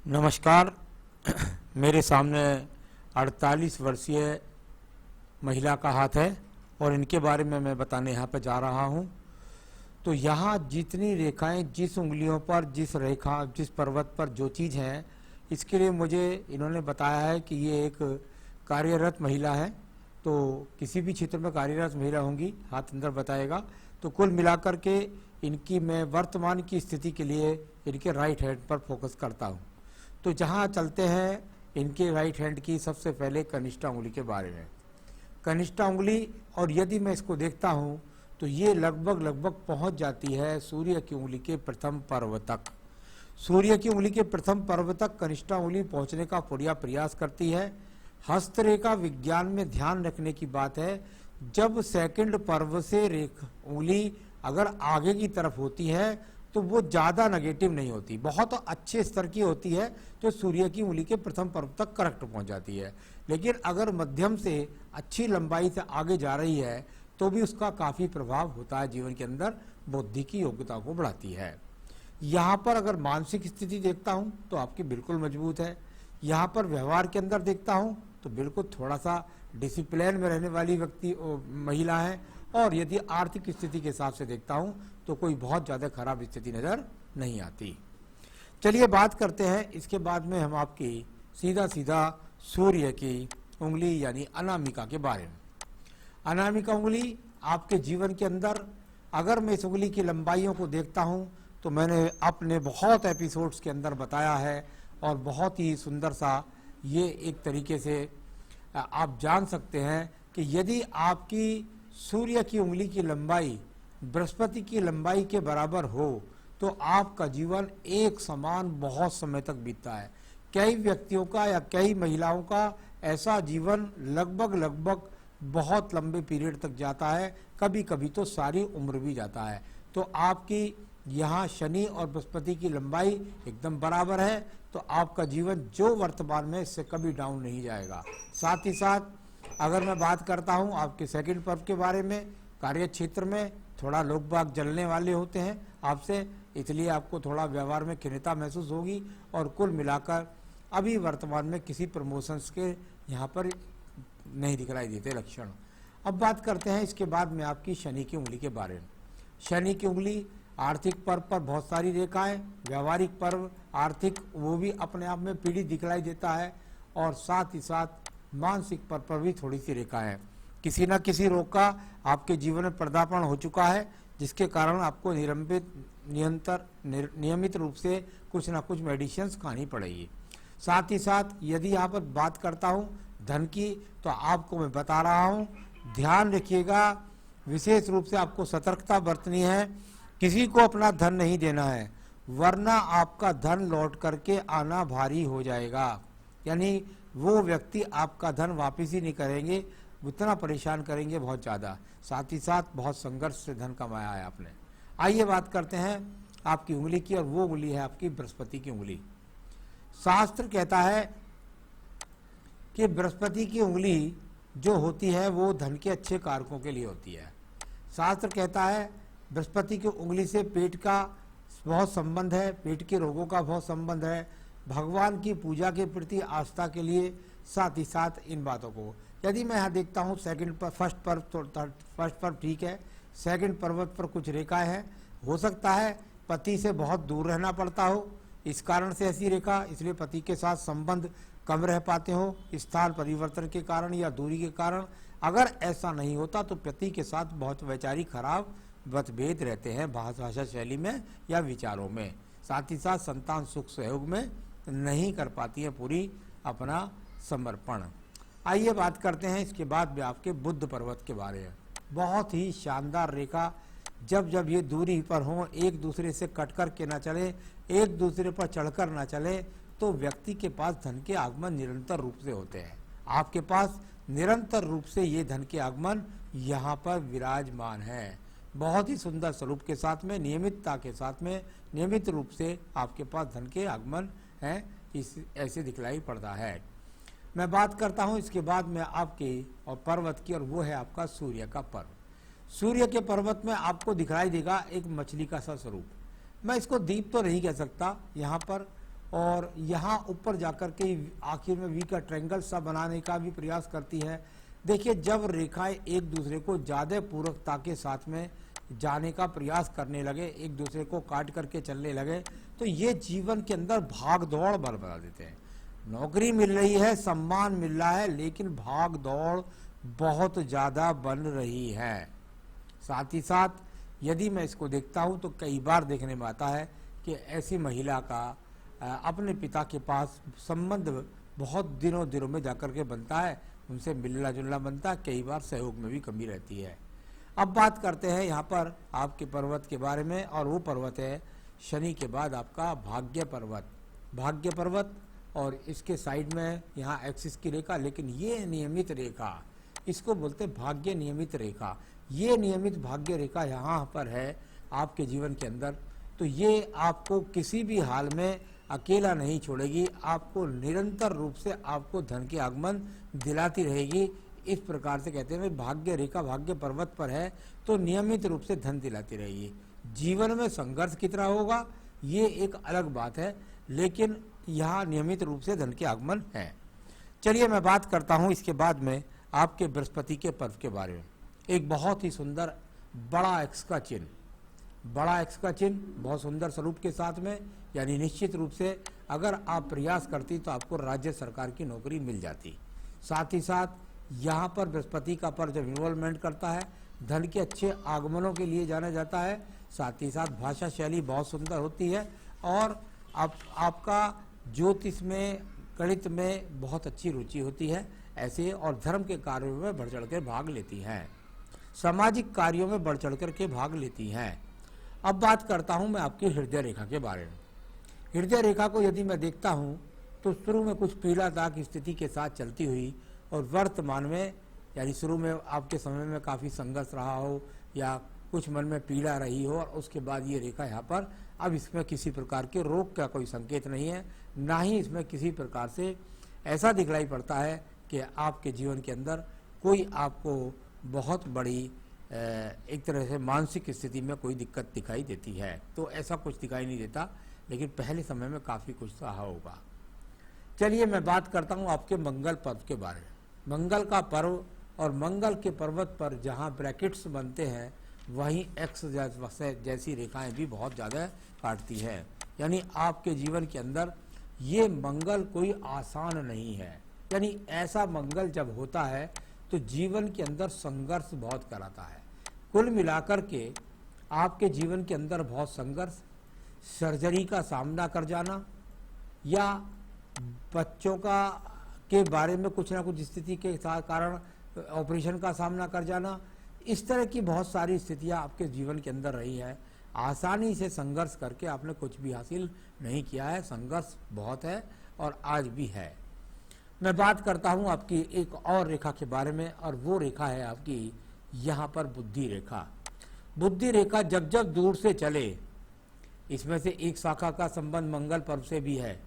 नमस्कार। मेरे सामने 48 वर्षीय महिला का हाथ है और इनके बारे में मैं बताने यहाँ पर जा रहा हूँ। तो यहाँ जितनी रेखाएं, जिस उंगलियों पर, जिस रेखा, जिस पर्वत पर जो चीज़ है, इसके लिए मुझे इन्होंने बताया है कि ये एक कार्यरत महिला है। तो किसी भी क्षेत्र में कार्यरत महिला होंगी, हाथ अंदर बताएगा। तो कुल मिलाकर के इनकी मैं वर्तमान की स्थिति के लिए इनके राइट हैंड पर फोकस करता हूँ। तो जहाँ चलते हैं इनके राइट हैंड की सबसे पहले कनिष्ठा उंगली के बारे में। कनिष्ठा उंगली, और यदि मैं इसको देखता हूँ तो ये लगभग पहुँच जाती है सूर्य की उंगली के प्रथम पर्व तक। सूर्य की उंगली के प्रथम पर्व तक कनिष्ठा उंगली पहुँचने का पूरा प्रयास करती है। हस्तरेखा विज्ञान में ध्यान रखने की बात है, जब सेकंड पर्व से उंगली अगर आगे की तरफ होती है तो वो ज़्यादा नेगेटिव नहीं होती, बहुत अच्छे स्तर की होती है, जो सूर्य की उंगली के प्रथम पर्व तक करेक्ट पहुंच जाती है। लेकिन अगर मध्यम से अच्छी लंबाई से आगे जा रही है तो भी उसका काफ़ी प्रभाव होता है जीवन के अंदर, बुद्धि की योग्यता को बढ़ाती है। यहाँ पर अगर मानसिक स्थिति देखता हूँ तो आपकी बिल्कुल मजबूत है। यहाँ पर व्यवहार के अंदर देखता हूँ तो बिल्कुल थोड़ा सा डिसिप्लिन में रहने वाली महिला है। और यदि आर्थिक स्थिति के हिसाब से देखता हूँ तो कोई बहुत ज़्यादा खराब स्थिति नज़र नहीं आती। चलिए बात करते हैं इसके बाद में हम आपकी सीधा सूर्य की उंगली यानी अनामिका के बारे में। अनामिका उंगली आपके जीवन के अंदर, अगर मैं इस उंगली की लंबाइयों को देखता हूँ तो मैंने अपने बहुत एपिसोड्स के अंदर बताया है और बहुत ही सुंदर सा ये एक तरीके से आप जान सकते हैं कि यदि आपकी सूर्य की उंगली की लंबाई बृहस्पति की लंबाई के बराबर हो तो आपका जीवन एक समान बहुत समय तक बीतता है। कई व्यक्तियों का या कई महिलाओं का ऐसा जीवन लगभग बहुत लंबे पीरियड तक जाता है, कभी कभी तो सारी उम्र भी जाता है। तो आपकी यहाँ शनि और बृहस्पति की लंबाई एकदम बराबर है, तो आपका जीवन जो वर्तमान में इससे कभी डाउन नहीं जाएगा। साथ ही साथ अगर मैं बात करता हूँ आपके सेकंड पर्व के बारे में, कार्य क्षेत्र में थोड़ा लोग बाग जलने वाले होते हैं आपसे, इसलिए आपको थोड़ा व्यवहार में खिन्नता महसूस होगी। और कुल मिलाकर अभी वर्तमान में किसी प्रमोशंस के यहाँ पर नहीं दिखलाई देते लक्षण। अब बात करते हैं इसके बाद में आपकी शनि की उंगली के बारे में। शनि की उंगली आर्थिक पर्व पर बहुत सारी रेखाएं, व्यावहारिक पर्व, आर्थिक वो भी अपने आप में पीड़ित दिखलाई देता है, और साथ ही साथ मानसिक पर्व पर भी थोड़ी सी रेखाएं। किसी न किसी रोग का आपके जीवन में पर्दापण हो चुका है, जिसके कारण आपको नियमित रूप से कुछ ना कुछ मेडिसिन्स खानी पड़ेगी। साथ ही साथ यदि यहाँ पर बात करता हूँ धन की, तो आपको मैं बता रहा हूँ ध्यान रखिएगा, विशेष रूप से आपको सतर्कता बरतनी है। किसी को अपना धन नहीं देना है, वरना आपका धन लौट करके आना भारी हो जाएगा। यानी वो व्यक्ति आपका धन वापस ही नहीं करेंगे, उतना परेशान करेंगे बहुत ज़्यादा। साथ ही साथ बहुत संघर्ष से धन कमाया है आपने। आइए बात करते हैं आपकी उंगली की, और वो उंगली है आपकी बृहस्पति की उंगली। शास्त्र कहता है कि बृहस्पति की उंगली जो होती है वो धन के अच्छे कारकों के लिए होती है। शास्त्र कहता है बृहस्पति की उंगली से पेट का बहुत संबंध है, पेट के रोगों का बहुत संबंध है, भगवान की पूजा के प्रति आस्था के लिए, साथ ही साथ इन बातों को। यदि मैं यहाँ देखता हूँ सेकंड पर फर्स्ट पर्व ठीक है, सेकंड पर्वत पर कुछ रेखाएं हैं, हो सकता है पति से बहुत दूर रहना पड़ता हो, इस कारण से ऐसी रेखा, इसलिए पति के साथ संबंध कम रह पाते हो स्थान परिवर्तन के कारण या दूरी के कारण। अगर ऐसा नहीं होता तो पति के साथ बहुत वैचारिक खराब मतभेद रहते हैं भाषा शैली में या विचारों में। साथ ही साथ संतान सुख सहयोग में नहीं कर पाती है पूरी अपना समर्पण। आइए बात करते हैं इसके बाद भी आपके बुध पर्वत के बारे में। बहुत ही शानदार रेखा, जब ये दूरी पर हो, एक दूसरे से कट कर के ना चले, एक दूसरे पर चढ़कर ना चले, तो व्यक्ति के पास धन के आगमन निरंतर रूप से होते हैं। आपके पास निरंतर रूप से ये धन के आगमन यहाँ पर विराजमान है। बहुत ही सुंदर स्वरूप के साथ में, नियमितता के साथ में, नियमित रूप से आपके पास धन के आगमन है, इस ऐसे दिखलाई पड़ता है। मैं बात करता हूँ इसके बाद में आपके और पर्वत की, और वो है आपका सूर्य का पर्व। सूर्य के पर्वत में आपको दिखाई देगा एक मछली का सा स्वरूप। मैं इसको द्वीप तो नहीं कह सकता यहाँ पर, और यहाँ ऊपर जाकर के आखिर में वी का ट्रायंगल सा बनाने का भी प्रयास करती है। देखिए, जब रेखाएं एक दूसरे को ज़्यादा पूरकता के साथ में जाने का प्रयास करने लगे, एक दूसरे को काट करके चलने लगे, तो ये जीवन के अंदर भाग दौड़ बना देते हैं। नौकरी मिल रही है, सम्मान मिल रहा है, लेकिन भाग दौड़ बहुत ज़्यादा बन रही है। साथ ही साथ यदि मैं इसको देखता हूँ तो कई बार देखने में आता है कि ऐसी महिला का अपने पिता के पास संबंध बहुत दिनों में जाकर के बनता है, उनसे मिलना जुलना बनता है, कई बार सहयोग में भी कमी रहती है। अब बात करते हैं यहाँ पर आपके पर्वत के बारे में, और वो पर्वत है शनि के बाद आपका भाग्य पर्वत। भाग्य पर्वत और इसके साइड में यहाँ एक्सिस की रेखा, लेकिन ये नियमित रेखा, इसको बोलते हैं भाग्य नियमित रेखा। ये नियमित भाग्य रेखा यहाँ पर है आपके जीवन के अंदर, तो ये आपको किसी भी हाल में अकेला नहीं छोड़ेगी, आपको निरंतर रूप से आपको धन के आगमन दिलाती रहेगी। इस प्रकार से कहते हैं भाग्य रेखा भाग्य पर्वत पर है तो नियमित रूप से धन दिलाती रहेगी। जीवन में संघर्ष कितना होगा ये एक अलग बात है, लेकिन यहाँ नियमित रूप से धन के आगमन है। चलिए मैं बात करता हूँ इसके बाद में आपके बृहस्पति के पर्व के बारे में। एक बहुत ही सुंदर बड़ा एक्स का चिन्ह, बड़ा एक्स का चिन्ह बहुत सुंदर स्वरूप के साथ में, यानी निश्चित रूप से अगर आप प्रयास करती तो आपको राज्य सरकार की नौकरी मिल जाती। साथ ही साथ यहाँ पर बृहस्पति का पर्व जब इन्वॉल्वमेंट करता है, धन के अच्छे आगमनों के लिए जाना जाता है। साथ ही साथ भाषा शैली बहुत सुंदर होती है, और आपका ज्योतिष में गणित में बहुत अच्छी रुचि होती है ऐसे, और धर्म के कार्यों में बढ़ चढ़ कर भाग लेती हैं, सामाजिक कार्यों में बढ़ चढ़ कर के भाग लेती हैं। अब बात करता हूँ मैं आपकी हृदय रेखा के बारे में। हृदय रेखा को यदि मैं देखता हूँ तो शुरू में कुछ पीला दाग स्थिति के साथ चलती हुई, और वर्तमान में यानी शुरू में आपके समय में काफ़ी संघर्ष रहा हो या कुछ मन में पीड़ा रही हो, और उसके बाद ये रेखा यहाँ पर, अब इसमें किसी प्रकार के रोग का कोई संकेत नहीं है, ना ही इसमें किसी प्रकार से ऐसा दिखलाई पड़ता है कि आपके जीवन के अंदर कोई आपको बहुत बड़ी एक तरह से मानसिक स्थिति में कोई दिक्कत दिखाई देती है। तो ऐसा कुछ दिखाई नहीं देता, लेकिन पहले समय में काफ़ी कुछ रहा होगा। चलिए मैं बात करता हूँ आपके मंगल पर्व के बारे में। मंगल का पर्व और मंगल के पर्वत पर जहाँ ब्रैकेट्स बनते हैं वहीं एक्स जैसी रेखाएं भी बहुत ज़्यादा काटती है। यानी आपके जीवन के अंदर ये मंगल कोई आसान नहीं है, यानी ऐसा मंगल जब होता है तो जीवन के अंदर संघर्ष बहुत कराता है। कुल मिलाकर के आपके जीवन के अंदर बहुत संघर्ष, सर्जरी का सामना कर जाना, या बच्चों का के बारे में कुछ ना कुछ स्थिति के कारण ऑपरेशन का सामना कर जाना, इस तरह की बहुत सारी स्थितियां आपके जीवन के अंदर रही है। आसानी से संघर्ष करके आपने कुछ भी हासिल नहीं किया है, संघर्ष बहुत है और आज भी है। मैं बात करता हूं आपकी एक और रेखा के बारे में, और वो रेखा है आपकी यहाँ पर बुद्धि रेखा। बुद्धि रेखा जब जब दूर से चले, इसमें से एक शाखा का संबंध मंगल पर्व से भी है,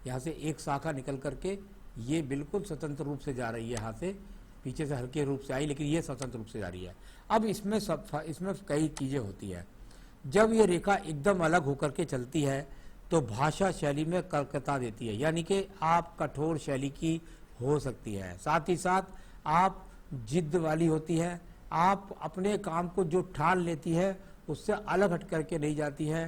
यहाँ से एक शाखा निकल करके ये बिल्कुल स्वतंत्र रूप से जा रही है, यहाँ से पीछे से हल्के रूप से आई, लेकिन ये स्वतंत्र रूप से जा रही है। अब इसमें कई चीज़ें होती है। जब ये रेखा एकदम अलग होकर के चलती है तो भाषा शैली में कर्कता देती है, यानी कि आप कठोर शैली की हो सकती है। साथ ही साथ आप जिद्द वाली होती है, आप अपने काम को जो ठान लेती है उससे अलग हट करके नहीं जाती है।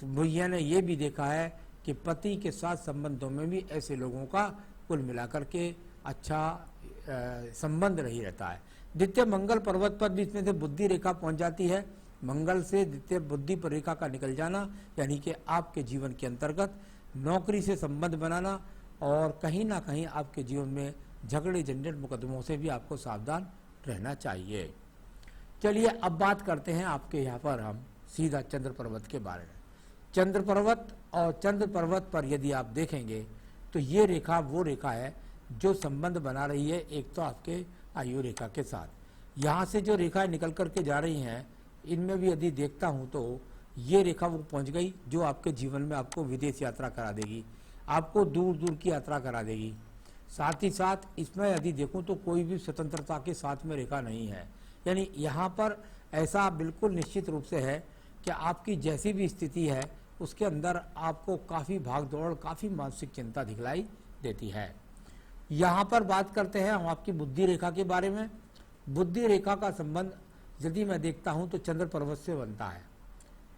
भैया ने ये भी देखा है कि पति के साथ संबंधों में भी ऐसे लोगों का कुल मिलाकर के अच्छा संबंध नहीं रहता है। द्वितीय मंगल पर्वत पर भी इसमें से बुद्धि रेखा पहुंच जाती है। मंगल से द्वितीय बुद्धि पर रेखा का निकल जाना, यानी कि आपके जीवन के अंतर्गत नौकरी से संबंध बनाना, और कहीं ना कहीं आपके जीवन में झगड़े झंझट मुकदमों से भी आपको सावधान रहना चाहिए। चलिए अब बात करते हैं आपके यहाँ पर हम सीधा चंद्र पर्वत के बारे में। चंद्र पर्वत और चंद्र पर्वत पर यदि आप देखेंगे तो ये रेखा वो रेखा है जो संबंध बना रही है एक तो आपके आयु रेखा के साथ। यहाँ से जो रेखाएं निकल करके जा रही हैं, इनमें भी यदि देखता हूँ तो ये रेखा वो पहुँच गई जो आपके जीवन में आपको विदेश यात्रा करा देगी, आपको दूर दूर की यात्रा करा देगी। साथ ही साथ इसमें यदि देखूँ तो कोई भी स्वतंत्रता के साथ में रेखा नहीं है, यानी यहाँ पर ऐसा बिल्कुल निश्चित रूप से है कि आपकी जैसी भी स्थिति है उसके अंदर आपको काफ़ी भागदौड़, काफ़ी मानसिक चिंता दिखलाई देती है। यहाँ पर बात करते हैं हम आपकी बुद्धि रेखा के बारे में। बुद्धि रेखा का संबंध यदि मैं देखता हूँ तो चंद्र पर्वत से बनता है।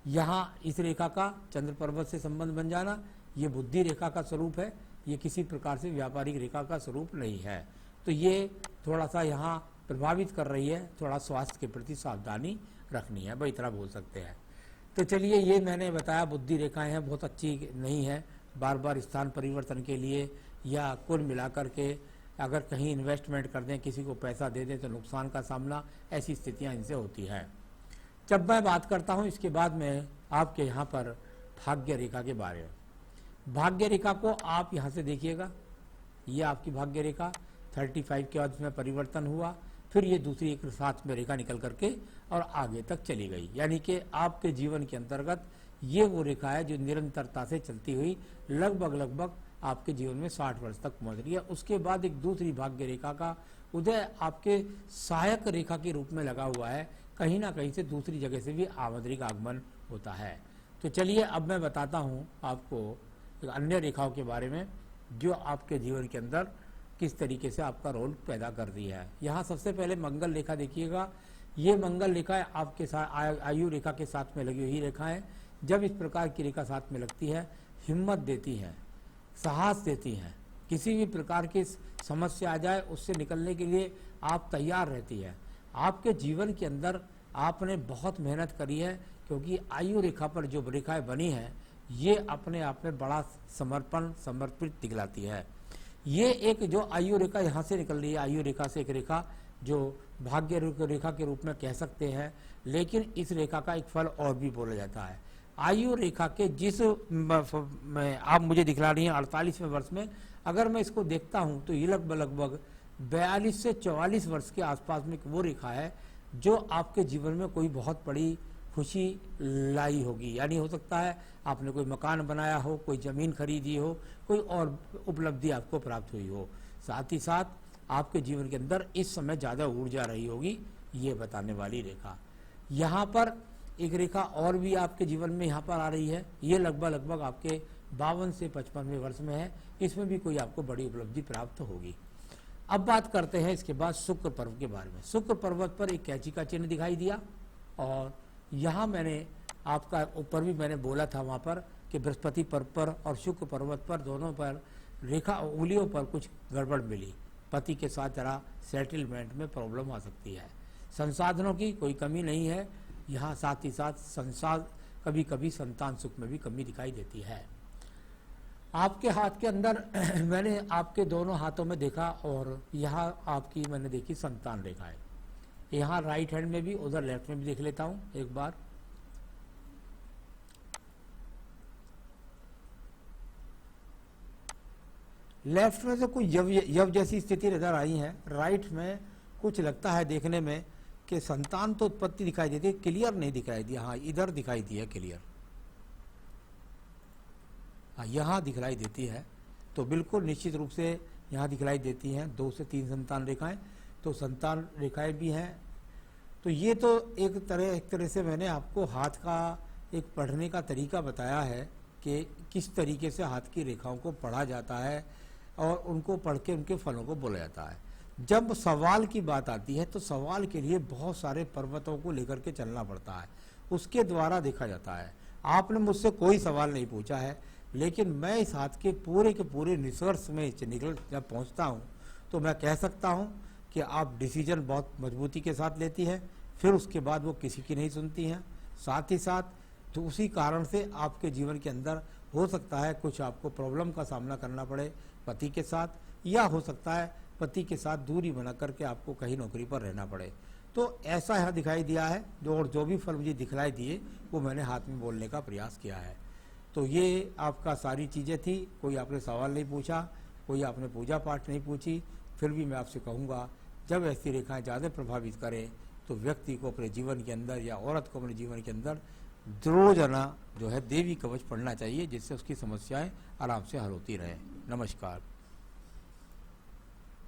यहाँ इस रेखा का चंद्र पर्वत से संबंध बन जाना, ये बुद्धि रेखा का स्वरूप है, ये किसी प्रकार से व्यापारिक रेखा का स्वरूप नहीं है। तो ये थोड़ा सा यहाँ प्रभावित कर रही है, थोड़ा स्वास्थ्य के प्रति सावधानी रखनी है, भाई इतना बोल सकते हैं। तो चलिए, ये मैंने बताया बुद्धि रेखाएं हैं, बहुत अच्छी नहीं है। बार बार स्थान परिवर्तन के लिए या कुल मिलाकर के अगर कहीं इन्वेस्टमेंट कर दें, किसी को पैसा दे दें तो नुकसान का सामना, ऐसी स्थितियां इनसे होती है। जब मैं बात करता हूं इसके बाद में आपके यहाँ पर भाग्य रेखा के बारे में। भाग्य रेखा को आप यहाँ से देखिएगा, ये आपकी भाग्य रेखा 35 के बाद में परिवर्तन हुआ, फिर ये दूसरी एक साथ में रेखा निकल करके और आगे तक चली गई। यानी कि आपके जीवन के अंतर्गत ये वो रेखा है जो निरंतरता से चलती हुई लगभग आपके जीवन में 60 वर्ष तक पहुंच रही है। उसके बाद एक दूसरी भाग्य रेखा का उदय आपके सहायक रेखा के रूप में लगा हुआ है, कहीं ना कहीं से दूसरी जगह से भी आमंत्रित आगमन होता है। तो चलिए, अब मैं बताता हूँ आपको एक अन्य रेखाओं के बारे में जो आपके जीवन के अंदर किस तरीके से आपका रोल पैदा कर रही है। यहाँ सबसे पहले मंगल रेखा देखिएगा। ये मंगल रेखा आपके साथ आयु रेखा के साथ में लगी हुई रेखा है। जब इस प्रकार की रेखा साथ में लगती है, हिम्मत देती है, साहस देती है, किसी भी प्रकार की समस्या आ जाए उससे निकलने के लिए आप तैयार रहती है। आपके जीवन के अंदर आपने बहुत मेहनत करी है, क्योंकि आयु रेखा पर जो रेखाएं बनी है ये अपने आप में बड़ा समर्पित दिखलाती है। ये एक जो आयु रेखा यहाँ से निकल रही है, आयु रेखा से एक रेखा जो भाग्य रेखा के रूप में कह सकते हैं, लेकिन इस रेखा का एक फल और भी बोला जाता है। आयु रेखा के जिस आप मुझे दिखला रही हैं 48वें वर्ष में, अगर मैं इसको देखता हूं तो ये लगभग 42 से 44 वर्ष के आसपास में वो रेखा है जो आपके जीवन में कोई बहुत बड़ी खुशी लाई होगी। यानी हो सकता है आपने कोई मकान बनाया हो, कोई ज़मीन खरीदी हो, कोई और उपलब्धि आपको प्राप्त हुई हो। साथ ही साथ आपके जीवन के अंदर इस समय ज़्यादा ऊर्जा रही होगी, ये बताने वाली रेखा। यहाँ पर एक रेखा और भी आपके जीवन में यहाँ पर आ रही है, ये लगभग आपके 52 से 55वें वर्ष में है। इसमें भी कोई आपको बड़ी उपलब्धि प्राप्त होगी। अब बात करते हैं इसके बाद शुक्र पर्व के बारे में। शुक्र पर्वत पर एक कैंची का चिन्ह दिखाई दिया, और यहाँ मैंने आपका ऊपर भी मैंने बोला था वहाँ पर कि बृहस्पति पर्व पर और शुक्र पर्वत पर दोनों पर रेखा उंगलियों पर कुछ गड़बड़ मिली। पति के साथ जरा सेटलमेंट में प्रॉब्लम आ सकती है। संसाधनों की कोई कमी नहीं है यहाँ, साथ ही साथ कभी कभी संतान सुख में भी कमी दिखाई देती है। आपके हाथ के अंदर मैंने आपके दोनों हाथों में देखा, और यहाँ आपकी मैंने देखी संतान रेखा है। यहाँ राइट हैंड में भी, उधर लेफ्ट में भी देख लेता हूँ एक बार। लेफ्ट में से कोई यव जैसी स्थिति नजर आई है। राइट में कुछ लगता है देखने में कि संतान तो उत्पत्ति दिखाई देती है, क्लियर नहीं दिखाई दी। हाँ, इधर दिखाई दी है क्लियर, हाँ यहाँ दिखलाई देती है। तो बिल्कुल निश्चित रूप से यहाँ दिखलाई देती हैं 2 से 3 संतान रेखाएं, तो संतान रेखाएं भी हैं। तो ये तो एक तरह से मैंने आपको हाथ का एक पढ़ने का तरीका बताया है कि किस तरीके से हाथ की रेखाओं को पढ़ा जाता है और उनको पढ़ के उनके फलों को बोला जाता है। जब सवाल की बात आती है तो सवाल के लिए बहुत सारे पर्वतों को लेकर के चलना पड़ता है, उसके द्वारा देखा जाता है। आपने मुझसे कोई सवाल नहीं पूछा है, लेकिन मैं इस हाथ के पूरे निष्कर्ष में निकल जब पहुंचता हूं तो मैं कह सकता हूं कि आप डिसीजन बहुत मजबूती के साथ लेती है, फिर उसके बाद वो किसी की नहीं सुनती हैं। साथ ही साथ तो उसी कारण से आपके जीवन के अंदर हो सकता है कुछ आपको प्रॉब्लम का सामना करना पड़े पति के साथ, या हो सकता है पति के साथ दूरी बना करके आपको कहीं नौकरी पर रहना पड़े। तो ऐसा यहाँ दिखाई दिया है, जो भी फल मुझे दिखलाई दिए वो मैंने हाथ में बोलने का प्रयास किया है। तो ये आपका सारी चीज़ें थी। कोई आपने सवाल नहीं पूछा, कोई आपने पूजा पाठ नहीं पूछी, फिर भी मैं आपसे कहूँगा जब ऐसी रेखाएं ज़्यादा प्रभावित करें तो व्यक्ति को अपने जीवन के अंदर या औरत को अपने जीवन के अंदर रोजाना जो है देवी कवच पढ़ना चाहिए, जिससे उसकी समस्याएं आराम से हल होती रहें। नमस्कार।